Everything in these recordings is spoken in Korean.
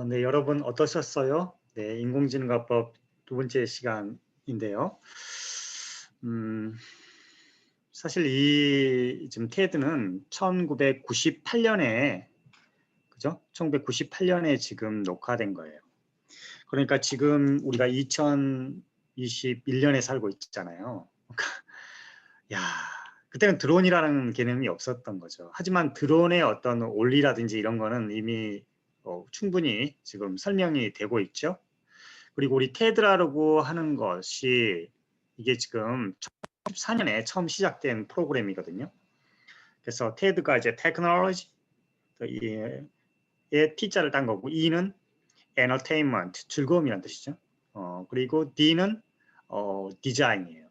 네, 여러분 어떠셨어요? 네, 인공지능화법 두 번째 시간인데요. 음, 사실 이 지금 테드는 1998년에 그죠? 1998년에 지금 녹화된 거예요. 그러니까 지금 우리가 2021년에 살고 있잖아요. 야, 그때는 드론이라는 개념이 없었던 거죠. 하지만 드론의 어떤 원리라든지 이런 거는 이미 충분히 지금 설명이 되고 있죠. 그리고 우리 테드라고 하는 것이 이게 지금 2014년에 처음 시작된 프로그램이거든요. 그래서 테드가 이제 테크놀로지 의 T자를 딴 거고 E는 entertainment 즐거움이라는 뜻이죠. 그리고 D는 디자인이에요.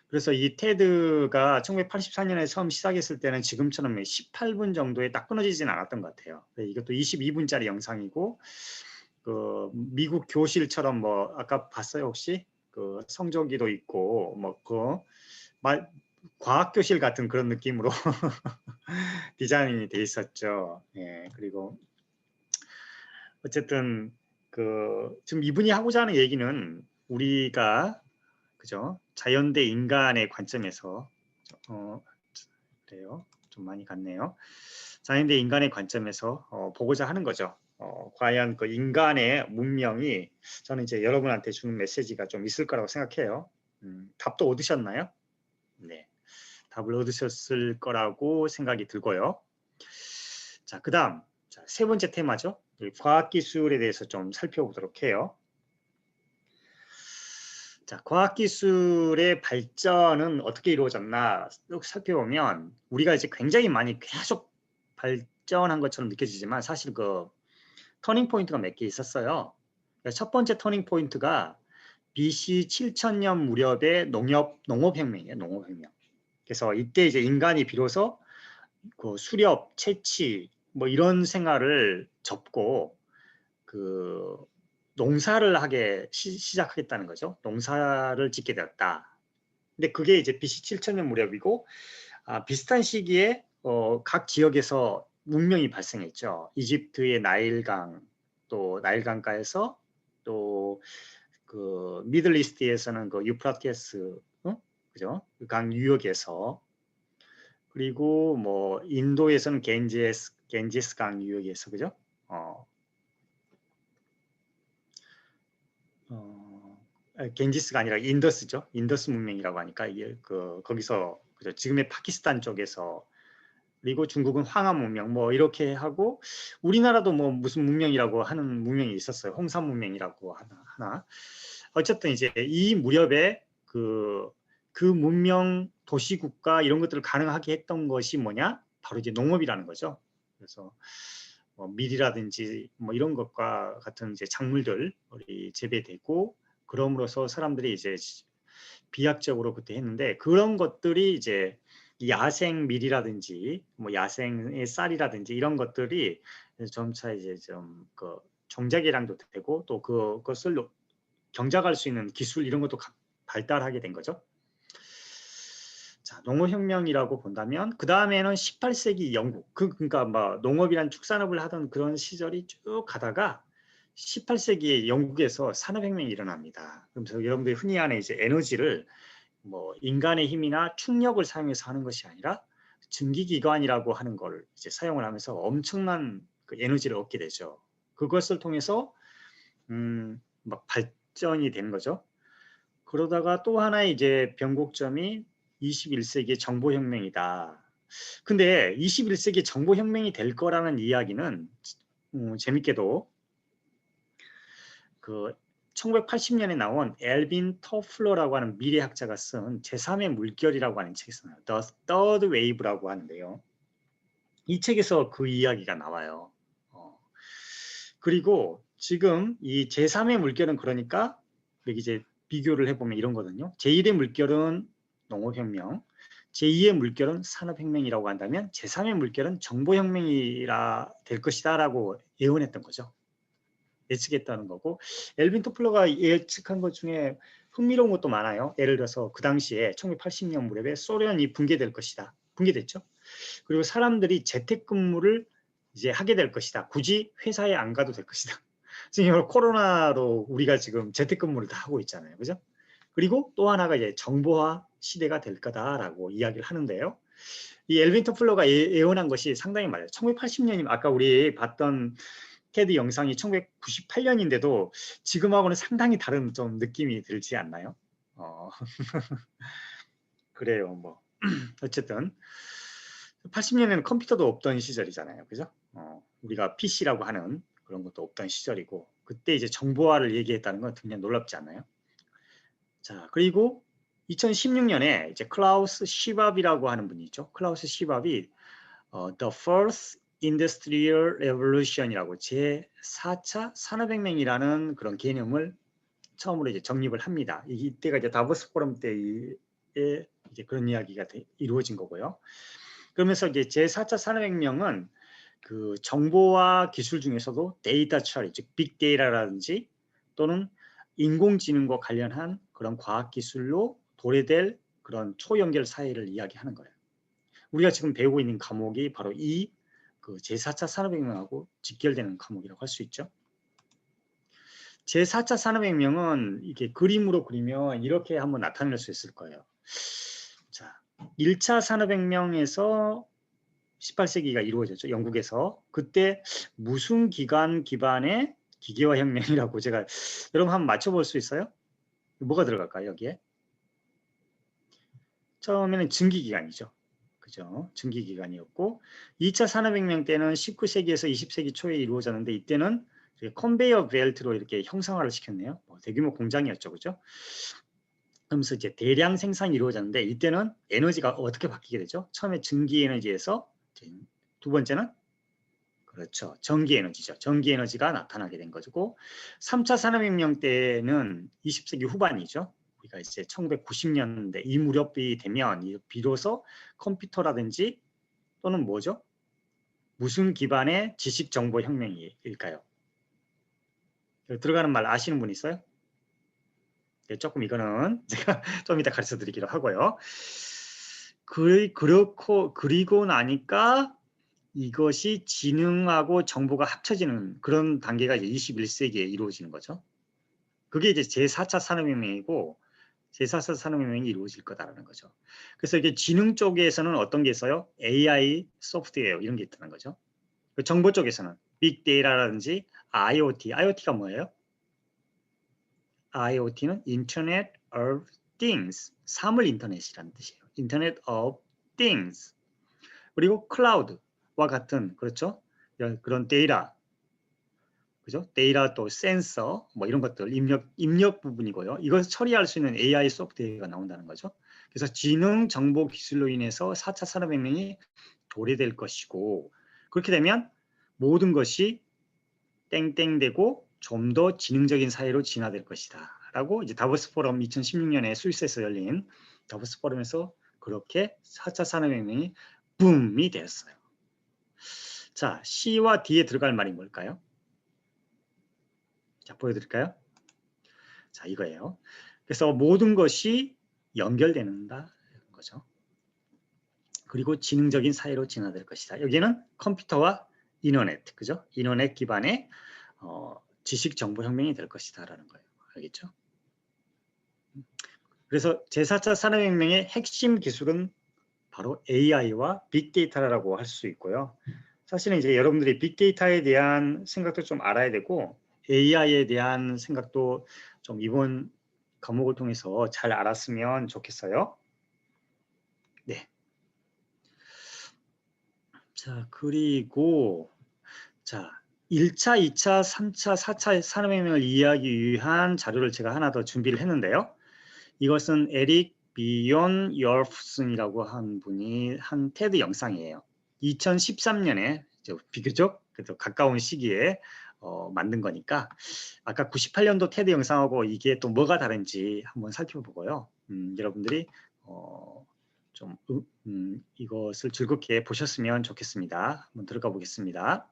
그래서 이 테드가 1984년에 처음 시작했을 때는 지금처럼 18분 정도에 딱 끊어지진 않았던 것 같아요. 이것도 22분짜리 영상이고 그 미국 교실처럼 뭐 아까 봤어요 혹시 그 성조기도 있고 뭐 그 과학 교실 같은 그런 느낌으로 디자인이 돼 있었죠. 예, 그리고 어쨌든 그 지금 이분이 하고자 하는 얘기는 우리가 그죠 자연 대 인간의 관점에서 그래요 좀 많이 같네요. 자연 대 인간의 관점에서 보고자 하는 거죠. 과연 그 인간의 문명이 저는 이제 여러분한테 주는 메시지가 좀 있을 거라고 생각해요. 답도 얻으셨나요? 네, 답을 얻으셨을 거라고 생각이 들고요. 자, 그다음 세 번째 테마죠. 과학기술에 대해서 좀 살펴보도록 해요. 자, 과학기술의 발전은 어떻게 이루어졌나 살펴보면 우리가 이제 굉장히 많이 계속 발전한 것처럼 느껴지지만 사실 그 터닝 포인트가 몇 개 있었어요. 첫 번째 터닝 포인트가 BC 7000년 무렵의 농업혁명이에요. 농업혁명. 그래서 이때 이제 인간이 비로소 그 수렵, 채취 뭐 이런 생활을 접고 그 농사를 하게 시작하겠다는 거죠. 농사를 짓게 되었다. 근데 그게 이제 BC 7000년 무렵이고 비슷한 시기에 각 지역에서 문명이 발생했죠. 이집트의 나일강, 또 나일강가에서 또 그 미들 이스트에서는 그 유프라테스, 그죠? 그 강 유역에서 그리고 뭐 인도에서는 겐지스 강 유역에서 그죠? 어, 겐지스가 아니라 인더스죠. 인더스 문명이라고 하니까 이게 그 거기서 그죠? 지금의 파키스탄 쪽에서 그리고 중국은 황하 문명 뭐 이렇게 하고 우리나라도 뭐 무슨 문명이라고 하는 문명이 있었어요. 홍사 문명이라고 하나. 어쨌든 이제 이 무렵에 그 문명 도시국가 이런 것들을 가능하게 했던 것이 뭐냐? 바로 이제 농업이라는 거죠. 그래서 뭐 밀이라든지 뭐 이런 것과 같은 이제 작물들 우리 재배되고 그럼으로써 사람들이 이제 비약적으로 그때 했는데 그런 것들이 이제 야생 밀이라든지 뭐 야생의 쌀이라든지 이런 것들이 점차 이제 좀 그 종자개량도 되고 또 그것을 경작할 수 있는 기술 이런 것도 발달하게 된 거죠. 자, 농업혁명이라고 본다면 그 다음에는 18세기 영국 그러니까 뭐 농업이란 축산업을 하던 그런 시절이 쭉 가다가 18세기에 영국에서 산업혁명이 일어납니다. 그러면서 여러분들이 흔히 하는 이제 에너지를 뭐 인간의 힘이나 충력을 사용해서 하는 것이 아니라 증기기관이라고 하는 걸 이제 사용을 하면서 엄청난 그 에너지를 얻게 되죠. 그것을 통해서 막 발전이 되는 거죠. 그러다가 또 하나의 이제 변곡점이 21세기의 정보혁명이다. 근데 21세기 정보혁명이 될 거라는 이야기는 재밌게도 그 1980년에 나온 엘빈 터플러라고 하는 미래학자가 쓴 제3의 물결이라고 하는 책이 있어요. The Third Wave라고 하는데요. 이 책에서 그 이야기가 나와요. 그리고 지금 이 제3의 물결은 그러니까 여기 이제 비교를 해보면 이런 거거든요. 제1의 물결은 농업혁명, 제2의 물결은 산업혁명이라고 한다면 제3의 물결은 정보혁명이라 될 것이다 라고 예언했던 거죠. 예측했다는 거고 엘빈 토플러가 예측한 것 중에 흥미로운 것도 많아요. 예를 들어서 그 당시에 1980년 무렵에 소련이 붕괴될 것이다. 붕괴됐죠. 그리고 사람들이 재택근무를 이제 하게 될 것이다. 굳이 회사에 안 가도 될 것이다. 지금 코로나로 우리가 지금 재택근무를 다 하고 있잖아요. 그죠? 그리고 또 하나가 이제 정보화 시대가 될 거다라고 이야기를 하는데요. 이 엘빈 토플러가 예언한 것이 상당히 맞아요. 1980년이면 아까 우리 봤던 테드 영상이 1998년인데도 지금하고는 상당히 다른 좀 느낌이 들지 않나요? 그래요. 뭐 어쨌든 80년에는 컴퓨터도 없던 시절이잖아요. 그죠? 우리가 PC라고 하는 그런 것도 없던 시절이고 그때 이제 정보화를 얘기했다는 건 굉장히 놀랍지 않나요? 자, 그리고 2016년에 이제 클라우스 시밥이라고 하는 분이 있죠. 클라우스 시밥이 The Fourth Industrial Revolution이라고 제4차 산업혁명이라는 그런 개념을 처음으로 이제 정립을 합니다. 이때가 이제 다보스 포럼 때에 이제 그런 이야기가 이루어진 거고요. 그러면서 이제 제4차 산업혁명은 그 정보와 기술 중에서도 데이터 처리, 즉 빅데이터라든지 또는 인공지능과 관련한 그런 과학기술로 도래될 그런 초연결 사회를 이야기하는 거예요. 우리가 지금 배우고 있는 과목이 바로 이 그 제4차 산업혁명하고 직결되는 과목이라고 할 수 있죠. 제4차 산업혁명은 이게 그림으로 그리면 이렇게 한번 나타낼 수 있을 거예요. 자, 1차 산업혁명에서 18세기가 이루어졌죠. 영국에서. 그때 무슨 기관 기반의 기계화 혁명이라고 제가 여러분 한번 맞춰볼 수 있어요? 뭐가 들어갈까요? 여기에? 처음에는 증기기관이죠. 그죠? 증기기관이었고 2차 산업혁명 때는 19세기에서 20세기 초에 이루어졌는데 이때는 컨베이어 벨트로 이렇게 형상화를 시켰네요. 대규모 공장이었죠. 그죠? 그러면서 이제 대량 생산이 이루어졌는데 이때는 에너지가 어떻게 바뀌게 되죠? 처음에 증기 에너지에서 두 번째는 그렇죠. 전기 에너지죠. 전기 에너지가 나타나게 된 거고 3차 산업혁명 때는 20세기 후반이죠. 우리가 이제 1990년대 이 무렵이 되면 비로소 컴퓨터라든지 또는 뭐죠? 무슨 기반의 지식 정보 혁명일까요? 들어가는 말 아시는 분 있어요? 네, 조금 이거는 제가 좀 이따 가르쳐 드리기로 하고요. 그리고 나니까 이것이 지능하고 정보가 합쳐지는 그런 단계가 이제 21세기에 이루어지는 거죠. 그게 이제 제4차 산업혁명이고 제4차 산업혁명이 이루어질 거다라는 거죠. 그래서 이게 지능 쪽에서는 어떤 게 있어요? AI, 소프트웨어 이런 게 있다는 거죠. 그 정보 쪽에서는 빅데이터라든지 IoT, IoT가 뭐예요? IoT는 Internet of Things, 사물 인터넷이라는 뜻이에요. Internet of Things. 그리고 클라우드와 같은 그렇죠? 그런 데이터, 그죠? 데이터 또 센서 뭐 이런 것들 입력 부분이고요. 이것을 처리할 수 있는 AI 소프트웨어가 나온다는 거죠. 그래서 지능 정보 기술로 인해서 4차 산업혁명이 도래될 것이고 그렇게 되면 모든 것이 땡땡되고 좀 더 지능적인 사회로 진화될 것이다. 라고 이제 다보스 포럼 2016년에 스위스에서 열린 다보스 포럼에서 그렇게 4차 산업혁명이 붐이 되었어요. 자, C와 D에 들어갈 말이 뭘까요? 자, 보여드릴까요? 자, 이거예요. 그래서 모든 것이 연결되는다. 이런 거죠. 그리고 지능적인 사회로 진화될 것이다. 여기는 컴퓨터와 인터넷, 그죠? 인터넷 기반의 지식 정보 혁명이 될 것이다. 라는 거예요. 알겠죠? 그래서 제4차 산업혁명의 핵심 기술은 바로 AI와 빅데이터라고 할 수 있고요. 사실은 이제 여러분들이 빅데이터에 대한 생각도 좀 알아야 되고 AI에 대한 생각도 좀 이번 과목을 통해서 잘 알았으면 좋겠어요. 네. 자, 그리고 자, 1차, 2차, 3차, 4차 산업혁명을 이해하기 위한 자료를 제가 하나 더 준비를 했는데요. 이것은 에릭 비욘 열프슨이라고 한 분이 한 테드 영상이에요. 2013년에 비교적 가까운 시기에 만든 거니까 아까 98년도 테드 영상하고 이게 또 뭐가 다른지 한번 살펴보고요. 여러분들이 좀 이것을 즐겁게 보셨으면 좋겠습니다. 한번 들어가 보겠습니다.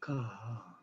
있을까?